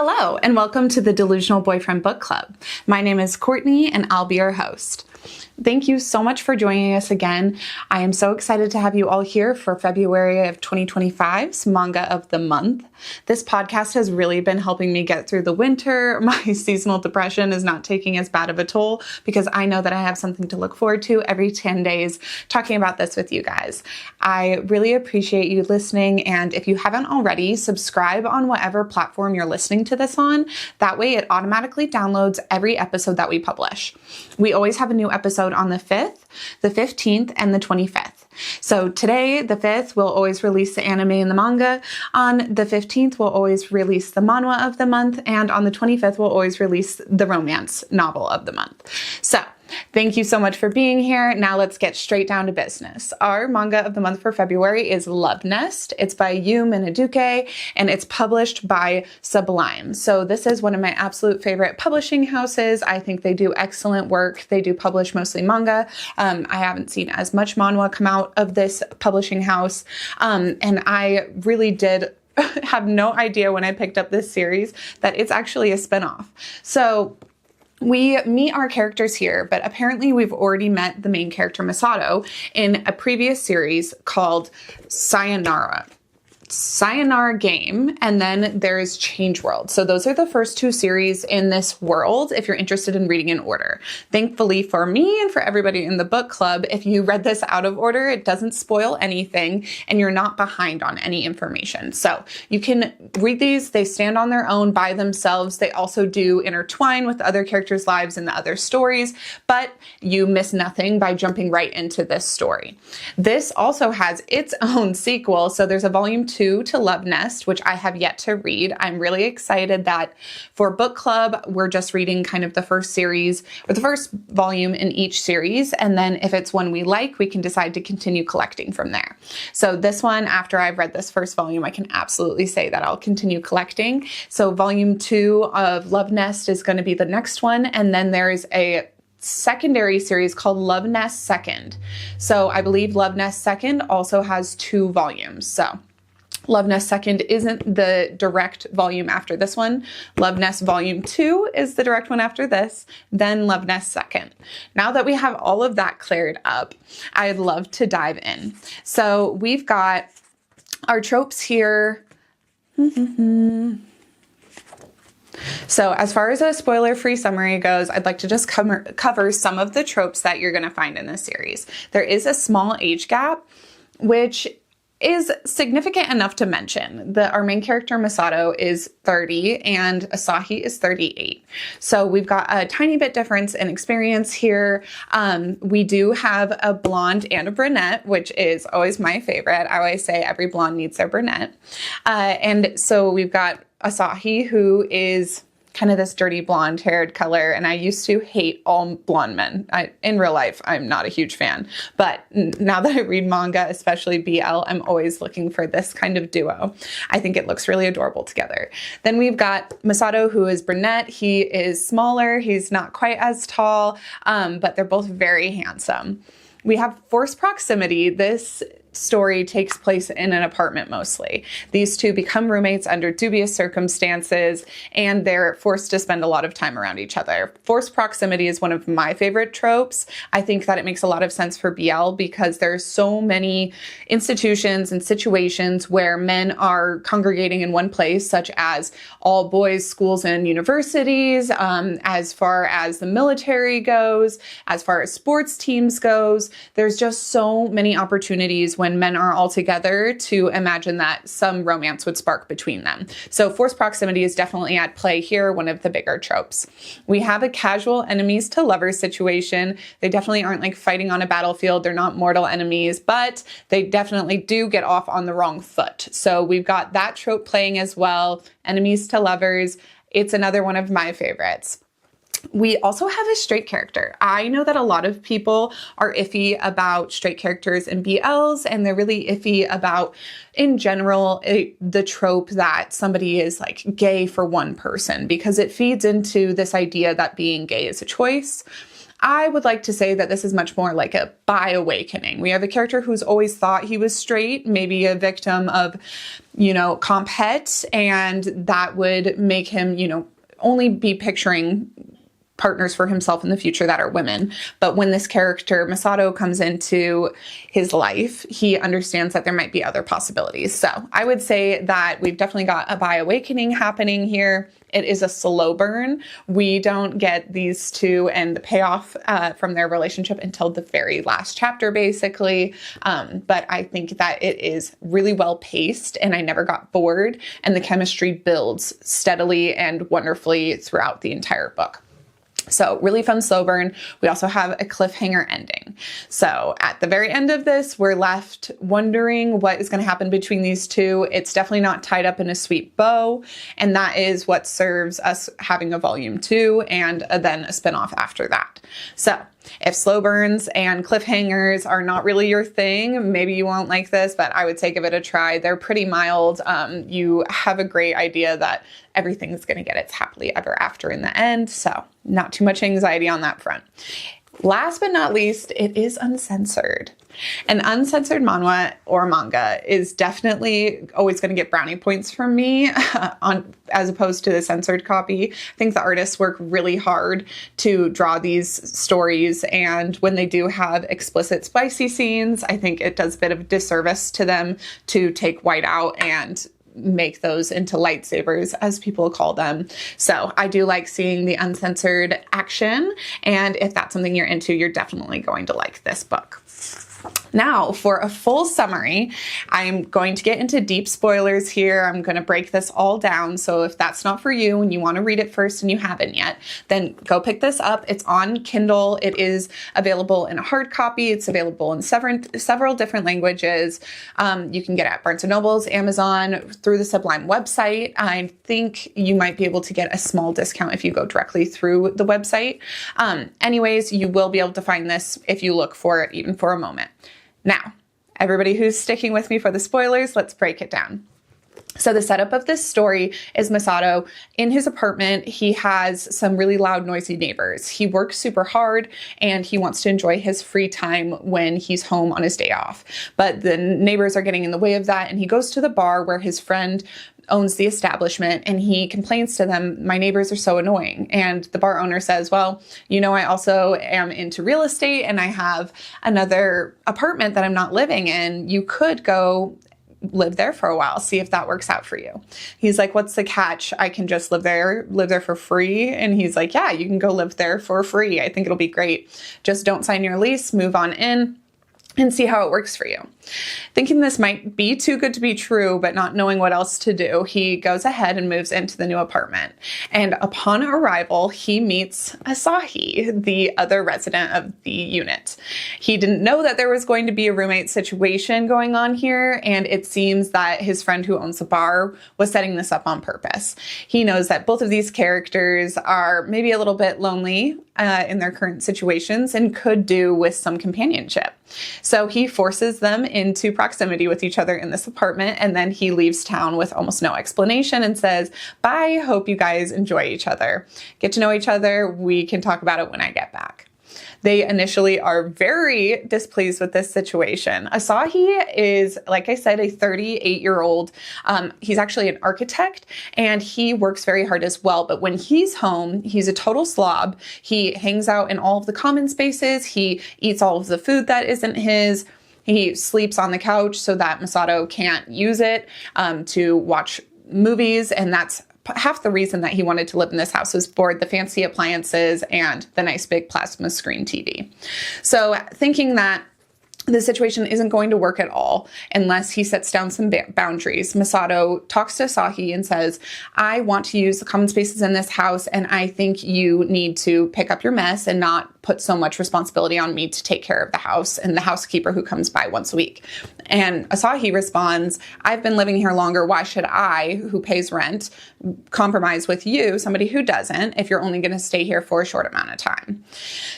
Hello, and welcome to the Delusional Boyfriend Book Club. My name is Courtney, and I'll be your host. Thank you so much for joining us again. I am so excited to have you all here for February of 2025's Manga of the Month. This podcast has really been helping me get through the winter. My seasonal depression is not taking as bad of a toll because I know that I have something to look forward to every 10 days talking about this with you guys. I really appreciate you listening, and if you haven't already, subscribe on whatever platform you're listening to this on. That way it automatically downloads every episode that we publish. We always have a new episode on the 5th, the 15th, and the 25th. So today, the 5th, we'll always release the anime and the manga. On the 15th, we'll always release the manhwa of the month. And on the 25th, we'll always release the romance novel of the month. So thank you so much for being here. Now let's get straight down to business. Our manga of the month for February is Love Nest. It's by Yu Minaduke, and it's published by Sublime. So this is one of my absolute favorite publishing houses. I think they do excellent work. They do publish mostly manga. I haven't seen as much manhwa come out of this publishing house. And I really did have no idea when I picked up this series that it's actually a spinoff. So we meet our characters here, but apparently we've already met the main character Masato in a previous series called Sayonara Game, and then there's Change World. So those are the first two series in this world if you're interested in reading in order. Thankfully for me and for everybody in the book club, if you read this out of order, it doesn't spoil anything and you're not behind on any information. So you can read these, they stand on their own by themselves. They also do intertwine with other characters' lives and the other stories, but you miss nothing by jumping right into this story. This also has its own sequel. So there's a volume 2 to Love Nest, which I have yet to read. I'm really excited that for book club, we're just reading kind of the first series or the first volume in each series. And then if it's one we like, we can decide to continue collecting from there. So this one, after I've read this first volume, I can absolutely say that I'll continue collecting. So volume 2 of Love Nest is going to be the next one. And then there's a secondary series called Love Nest Second. So I believe Love Nest Second also has 2 volumes. So Love Nest Second isn't the direct volume after this one. Love Nest Volume 2 is the direct one after this, then Love Nest Second. Now that we have all of that cleared up, I'd love to dive in. So we've got our tropes here. So as far as a spoiler-free summary goes, I'd like to just cover some of the tropes that you're going to find in this series. There is a small age gap, which is significant enough to mention. Our main character, Masato, is 30 and Asahi is 38. So we've got a tiny bit difference in experience here. We do have a blonde and a brunette, which is always my favorite. I always say every blonde needs their brunette. And so we've got Asahi, who is kind of this dirty blonde haired color. And I used to hate all blonde men. In real life, I'm not a huge fan. But now that I read manga, especially BL, I'm always looking for this kind of duo. I think it looks really adorable together. Then we've got Masato, who is brunette. He is smaller. He's not quite as tall, but they're both very handsome. We have forced proximity. This story takes place in an apartment mostly. These two become roommates under dubious circumstances, and they're forced to spend a lot of time around each other. Forced proximity is one of my favorite tropes. I think that it makes a lot of sense for BL because there's so many institutions and situations where men are congregating in one place, such as all boys schools and universities, as far as the military goes, as far as sports teams goes. There's just so many opportunities when men are all together to imagine that some romance would spark between them. So forced proximity is definitely at play here, one of the bigger tropes. We have a casual enemies to lovers situation. They definitely aren't like fighting on a battlefield. They're not mortal enemies, but they definitely do get off on the wrong foot. So we've got that trope playing as well. Enemies to lovers. It's another one of my favorites. We also have a straight character. I know that a lot of people are iffy about straight characters in BLs, and they're really iffy about, in general, the trope that somebody is like gay for one person because it feeds into this idea that being gay is a choice. I would like to say that this is much more like a bi-awakening. We have a character who's always thought he was straight, maybe a victim of, comp het, and that would make him, only be picturing partners for himself in the future that are women. But when this character, Masato, comes into his life, he understands that there might be other possibilities. So I would say that we've definitely got a bi-awakening happening here. It is a slow burn. We don't get these two and the payoff from their relationship until the very last chapter, basically. But I think that it is really well paced and I never got bored, and the chemistry builds steadily and wonderfully throughout the entire book. So really fun slow burn. We also have a cliffhanger ending. So at the very end of this, we're left wondering what is going to happen between these two. It's definitely not tied up in a sweet bow. And that is what serves us having a volume 2 and then a spinoff after that. So if slow burns and cliffhangers are not really your thing, maybe you won't like this, but I would say give it a try. They're pretty mild. You have a great idea that everything's going to get its happily ever after in the end. So not too much anxiety on that front. Last but not least, it is uncensored. An uncensored manhwa or manga is definitely always going to get brownie points from me as opposed to the censored copy. I think the artists work really hard to draw these stories, and when they do have explicit spicy scenes, I think it does a bit of disservice to them to take white out and make those into lightsabers, as people call them. So I do like seeing the uncensored action, and if that's something you're into, you're definitely going to like this book. Now, for a full summary, I'm going to get into deep spoilers here. I'm going to break this all down. So if that's not for you and you want to read it first and you haven't yet, then go pick this up. It's on Kindle. It is available in a hard copy. It's available in several different languages. You can get it at Barnes & Noble's, Amazon, through the Sublime website. I think you might be able to get a small discount if you go directly through the website. Anyways, you will be able to find this if you look for it even for a moment. Now, everybody who's sticking with me for the spoilers, let's break it down. So the setup of this story is Masato in his apartment. He has some really loud, noisy neighbors. He works super hard and he wants to enjoy his free time when he's home on his day off. But the neighbors are getting in the way of that, and he goes to the bar where his friend owns the establishment, and he complains to them, "My neighbors are so annoying." And the bar owner says, "Well, I also am into real estate and I have another apartment that I'm not living in. You could go live there for a while, see if that works out for you." He's like, "What's the catch? I can just live there for free." And he's like, "Yeah, you can go live there for free. I think it'll be great. Just don't sign your lease, move on in, and see how it works for you." Thinking this might be too good to be true, but not knowing what else to do, he goes ahead and moves into the new apartment. And upon arrival, he meets Asahi, the other resident of the unit. He didn't know that there was going to be a roommate situation going on here, and it seems that his friend who owns the bar was setting this up on purpose. He knows that both of these characters are maybe a little bit lonely in their current situations and could do with some companionship. So he forces them into proximity with each other in this apartment, and then he leaves town with almost no explanation and says, "Bye, hope you guys enjoy each other. Get to know each other. We can talk about it when I get back." They initially are very displeased with this situation. Asahi is, like I said, a 38-year-old. He's actually an architect, and he works very hard as well. But when he's home, he's a total slob. He hangs out in all of the common spaces. He eats all of the food that isn't his. He sleeps on the couch so that Masato can't use it to watch movies, and that's half the reason that he wanted to live in this house, was for the fancy appliances and the nice big plasma screen TV. So thinking that the situation isn't going to work at all unless he sets down some boundaries, Masato talks to Asahi and says, "I want to use the common spaces in this house, and I think you need to pick up your mess and not put so much responsibility on me to take care of the house and the housekeeper who comes by once a week." And Asahi responds, "I've been living here longer. Why should I, who pays rent, compromise with you, somebody who doesn't, if you're only going to stay here for a short amount of time?"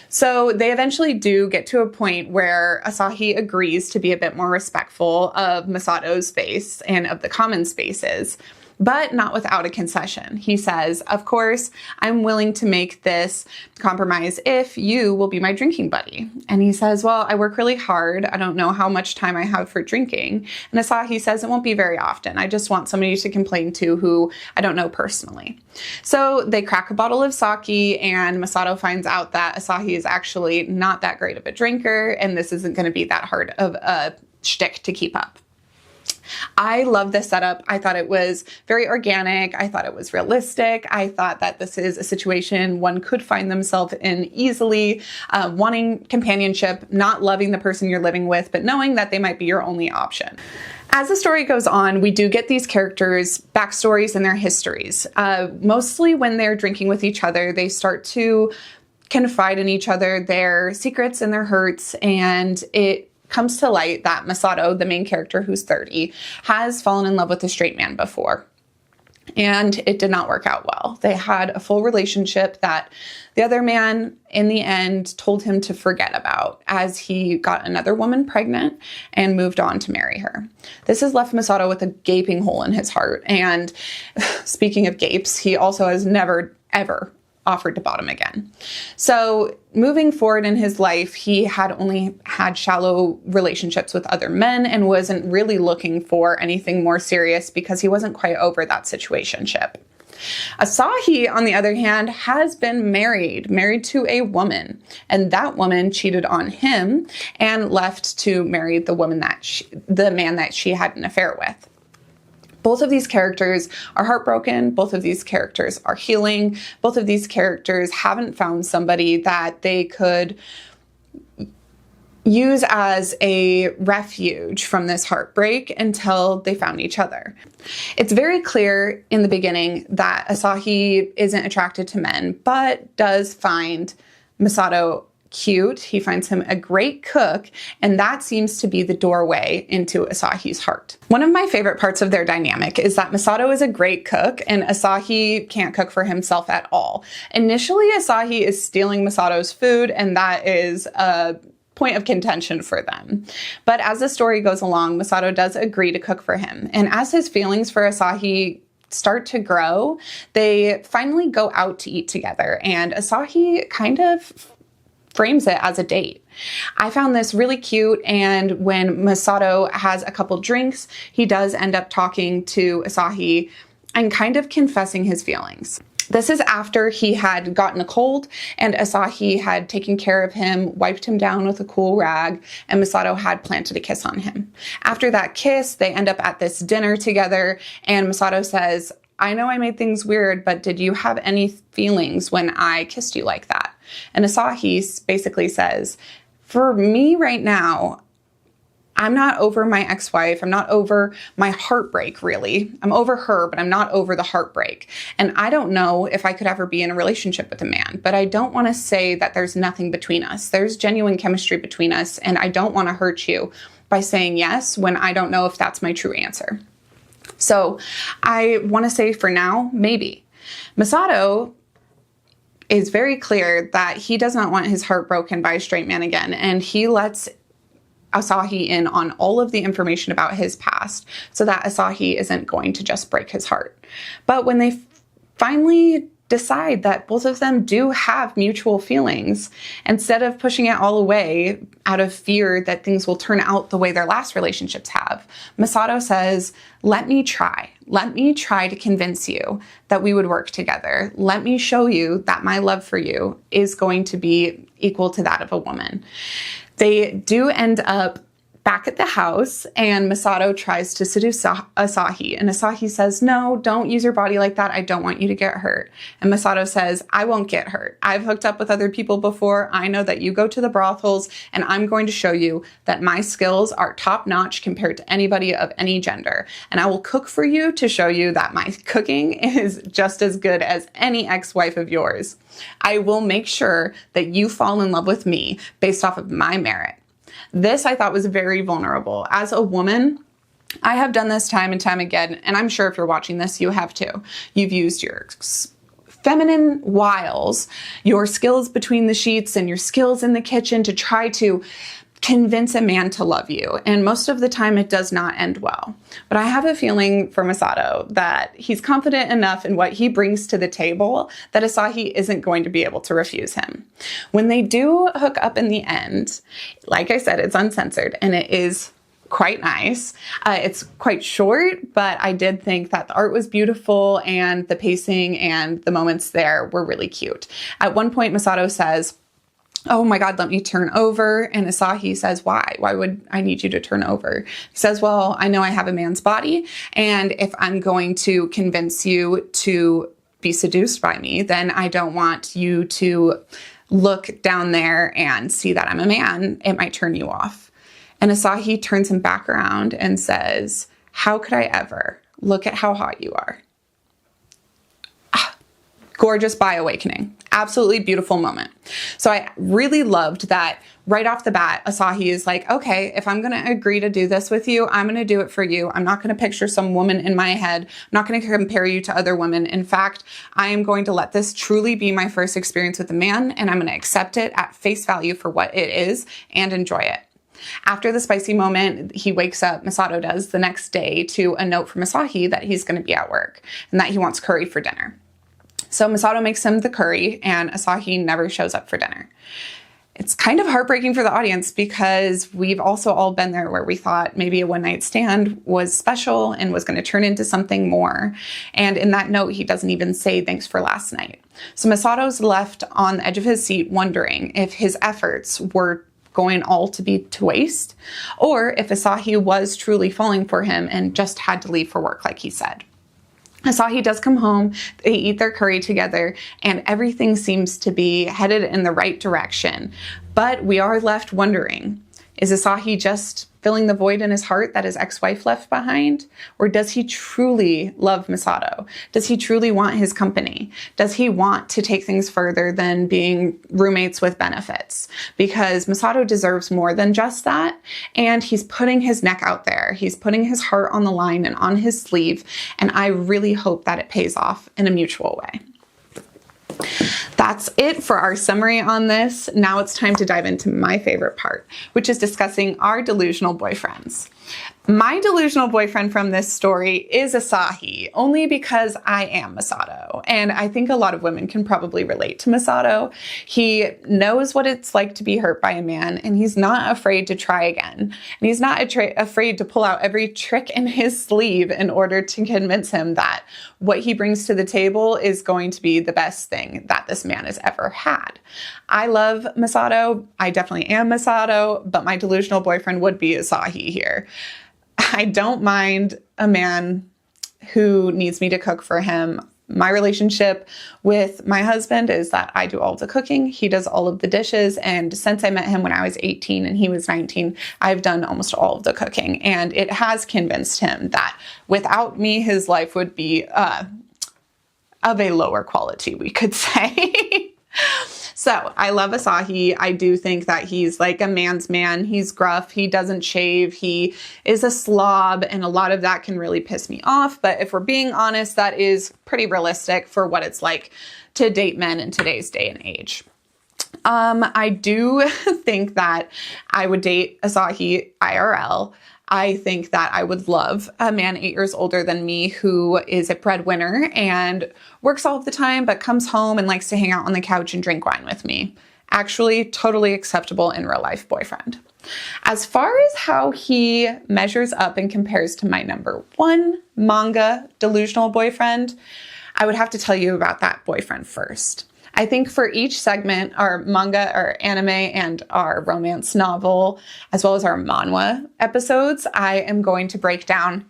So they eventually do get to a point where Asahi agrees to be a bit more respectful of Masato's space and of the common spaces. but not without a concession. He says, of course, I'm willing to make this compromise if you will be my drinking buddy. And he says, well, I work really hard. I don't know how much time I have for drinking. And Asahi says, it won't be very often. I just want somebody to complain to who I don't know personally. So they crack a bottle of sake, and Masato finds out that Asahi is actually not that great of a drinker, and this isn't going to be that hard of a shtick to keep up. I love this setup. I thought it was very organic. I thought it was realistic. I thought that this is a situation one could find themselves in easily, wanting companionship, not loving the person you're living with, but knowing that they might be your only option. As the story goes on, we do get these characters' backstories and their histories. Mostly when they're drinking with each other, they start to confide in each other their secrets and their hurts, and it comes to light that Masato, the main character who's 30, has fallen in love with a straight man before. And it did not work out well. They had a full relationship that the other man, in the end, told him to forget about, as he got another woman pregnant and moved on to marry her. This has left Masato with a gaping hole in his heart. And speaking of gapes, he also has never, ever offered to bottom again. So moving forward in his life, he had only had shallow relationships with other men and wasn't really looking for anything more serious because he wasn't quite over that situationship. Asahi, on the other hand, has been married to a woman, and that woman cheated on him and left to marry the man that she had an affair with. Both of these characters are heartbroken. Both of these characters are healing. Both of these characters haven't found somebody that they could use as a refuge from this heartbreak until they found each other. It's very clear in the beginning that Asahi isn't attracted to men, but does find Masato cute. He finds him a great cook, and that seems to be the doorway into Asahi's heart. One of my favorite parts of their dynamic is that Masato is a great cook and Asahi can't cook for himself at all. Initially, Asahi is stealing Masato's food, and that is a point of contention for them. But as the story goes along, Masato does agree to cook for him. And as his feelings for Asahi start to grow, they finally go out to eat together, and Asahi kind of frames it as a date. I found this really cute, and when Masato has a couple drinks, he does end up talking to Asahi and kind of confessing his feelings. This is after he had gotten a cold, and Asahi had taken care of him, wiped him down with a cool rag, and Masato had planted a kiss on him. After that kiss, they end up at this dinner together, and Masato says, I know I made things weird, but did you have any feelings when I kissed you like that? And Asahi basically says, for me right now, I'm not over my ex-wife. I'm not over my heartbreak, really. I'm over her, but I'm not over the heartbreak. And I don't know if I could ever be in a relationship with a man, but I don't want to say that there's nothing between us. There's genuine chemistry between us, and I don't want to hurt you by saying yes when I don't know if that's my true answer. So I want to say for now, maybe. Masato is very clear that he does not want his heart broken by a straight man again, and he lets Asahi in on all of the information about his past so that Asahi isn't going to just break his heart. But when they finally decide that both of them do have mutual feelings, instead of pushing it all away out of fear that things will turn out the way their last relationships have, Masato says, let me try to convince you that we would work together. Let me show you that my love for you is going to be equal to that of a woman. They do end up back at the house, and Masato tries to seduce Asahi, and Asahi says, no, don't use your body like that. I don't want you to get hurt. And Masato says, I won't get hurt. I've hooked up with other people before. I know that you go to the brothels, and I'm going to show you that my skills are top notch compared to anybody of any gender. And I will cook for you to show you that my cooking is just as good as any ex-wife of yours. I will make sure that you fall in love with me based off of my merit. This I thought was very vulnerable. As a woman, I have done this time and time again, and I'm sure if you're watching this, you have too. You've used your feminine wiles, your skills between the sheets and your skills in the kitchen to try to convince a man to love you. And most of the time it does not end well. But I have a feeling for Masato that he's confident enough in what he brings to the table that Asahi isn't going to be able to refuse him. When they do hook up in the end, like I said, it's uncensored and it is quite nice. It's quite short, but I did think that the art was beautiful and the pacing and the moments there were really cute. At one point, Masato says, "Oh my God, let me turn over." And Asahi says, "Why? Why would I need you to turn over?" He says, "Well, I know I have a man's body, and if I'm going to convince you to be seduced by me, then I don't want you to look down there and see that I'm a man. It might turn you off." And Asahi turns him back around and says, "How could I ever? Look at how hot you are." Gorgeous bi awakening. Absolutely beautiful moment. So I really loved that right off the bat, Asahi is like, okay, if I'm going to agree to do this with you, I'm going to do it for you. I'm not going to picture some woman in my head. I'm not going to compare you to other women. In fact, I am going to let this truly be my first experience with a man, and I'm going to accept it at face value for what it is and enjoy it. After the spicy moment, he wakes up, Masato does, the next day to a note from Asahi that he's going to be at work and that he wants curry for dinner. So Masato makes him the curry and Asahi never shows up for dinner. It's kind of heartbreaking for the audience because we've also all been there where we thought maybe a one-night stand was special and was going to turn into something more. And in that note, he doesn't even say thanks for last night. So Masato's left on the edge of his seat wondering if his efforts were going all to be to waste, or if Asahi was truly falling for him and just had to leave for work like he said. Asahi does come home, they eat their curry together, and everything seems to be headed in the right direction. But we are left wondering, is Asahi just filling the void in his heart that his ex-wife left behind? Or does he truly love Masato? Does he truly want his company? Does he want to take things further than being roommates with benefits? Because Masato deserves more than just that, and he's putting his neck out there. He's putting his heart on the line and on his sleeve, and I really hope that it pays off in a mutual way. That's it for our summary on this. Now it's time to dive into my favorite part, which is discussing our delusional boyfriends. My delusional boyfriend from this story is Asahi, only because I am Masato, and I think a lot of women can probably relate to Masato. He knows what it's like to be hurt by a man, and he's not afraid to try again. And he's not afraid to pull out every trick in his sleeve in order to convince him that what he brings to the table is going to be the best thing that this man has ever had. I love Masato. I definitely am Masato, but my delusional boyfriend would be Asahi here. I don't mind a man who needs me to cook for him. My relationship with my husband is that I do all the cooking, he does all of the dishes, and since I met him when I was 18 and he was 19, I've done almost all of the cooking, and it has convinced him that without me, his life would be of a lower quality, we could say. So I love Asahi. I do think that he's like a man's man. He's gruff. He doesn't shave. He is a slob, and a lot of that can really piss me off. But if we're being honest, that is pretty realistic for what it's like to date men in today's day and age. I do think that I would date Asahi IRL. I think that I would love a man 8 years older than me who is a breadwinner and works all of the time, but comes home and likes to hang out on the couch and drink wine with me. Actually, totally acceptable in real life boyfriend. As far as how he measures up and compares to my number one manga delusional boyfriend, I would have to tell you about that boyfriend first. I think for each segment, our manga, our anime, and our romance novel, as well as our manhwa episodes, I am going to break down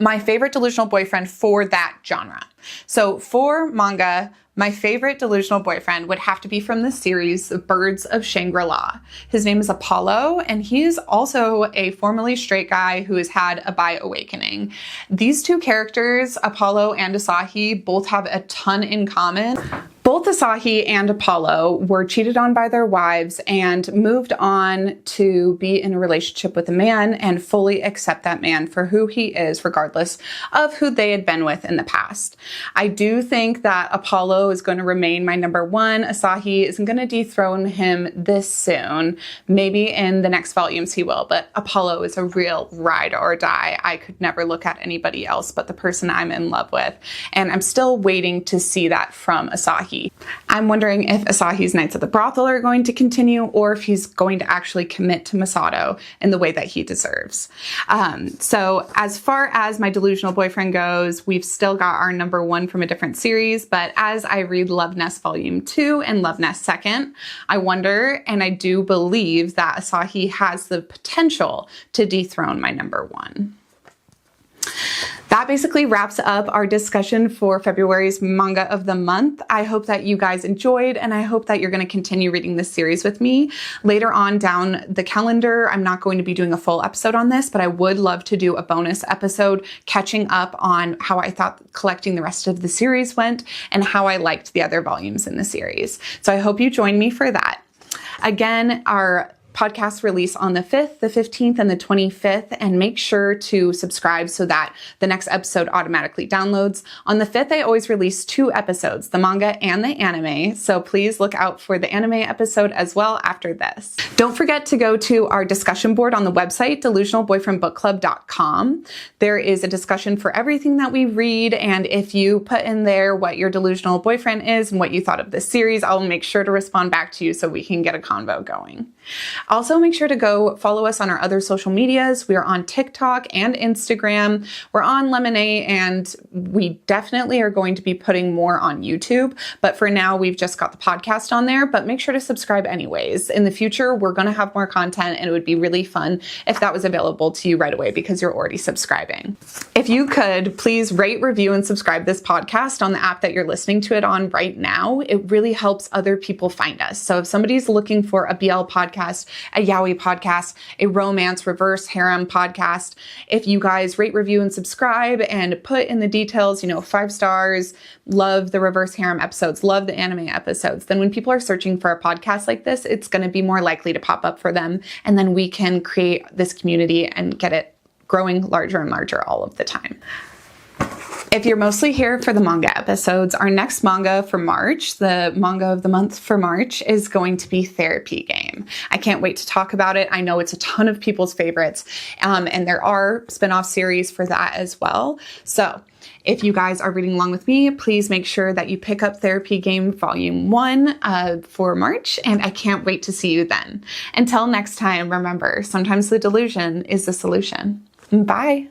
my favorite delusional boyfriend for that genre. So for manga, my favorite delusional boyfriend would have to be from the series The Birds of Shangri-La. His name is Apollo, and he's also a formerly straight guy who has had a bi awakening. These two characters, Apollo and Asahi, both have a ton in common. Both Both Asahi and Apollo were cheated on by their wives and moved on to be in a relationship with a man and fully accept that man for who he is, regardless of who they had been with in the past. I do think that Apollo is going to remain my number one. Asahi isn't going to dethrone him this soon. Maybe in the next volumes he will, but Apollo is a real ride or die. I could never look at anybody else but the person I'm in love with. And I'm still waiting to see that from Asahi. I'm wondering if Asahi's nights at the brothel are going to continue or if he's going to actually commit to Masato in the way that he deserves. So as far as my delusional boyfriend goes, we've still got our number one from a different series, but as I read Love Nest Volume 2 and Love Nest 2nd, I wonder, and I do believe that Asahi has the potential to dethrone my number one. That basically wraps up our discussion for February's manga of the month. I hope that you guys enjoyed, and I hope that you're going to continue reading this series with me. Later on down the calendar, I'm not going to be doing a full episode on this, but I would love to do a bonus episode catching up on how I thought collecting the rest of the series went and how I liked the other volumes in the series. So I hope you join me for that. Again, our podcasts release on the 5th, the 15th, and the 25th, and make sure to subscribe so that the next episode automatically downloads. On the 5th, I always release 2 episodes, the manga and the anime, so please look out for the anime episode as well after this. Don't forget to go to our discussion board on the website, delusionalboyfriendbookclub.com. There is a discussion for everything that we read, and if you put in there what your delusional boyfriend is and what you thought of this series, I'll make sure to respond back to you so we can get a convo going. Also, make sure to go follow us on our other social medias. We are on TikTok and Instagram. We're on Lemonade, and we definitely are going to be putting more on YouTube. But for now, we've just got the podcast on there, but make sure to subscribe anyways. In the future, we're going to have more content, and it would be really fun if that was available to you right away because you're already subscribing. If you could, please rate, review, and subscribe this podcast on the app that you're listening to it on right now. It really helps other people find us. So if somebody's looking for a BL podcast, a yaoi podcast, a romance reverse harem podcast, if you guys rate, review, and subscribe and put in the details, 5 stars, love the reverse harem episodes, love the anime episodes, then when people are searching for a podcast like this, it's going to be more likely to pop up for them. And then we can create this community and get it growing larger and larger all of the time. If you're mostly here for the manga episodes, our next manga for March, the manga of the month for March, is going to be Therapy Game. I can't wait to talk about it. I know it's a ton of people's favorites, and there are spin-off series for that as well. So if you guys are reading along with me, please make sure that you pick up Therapy Game Volume 1 for March, and I can't wait to see you then. Until next time, remember, sometimes the delusion is the solution. Bye.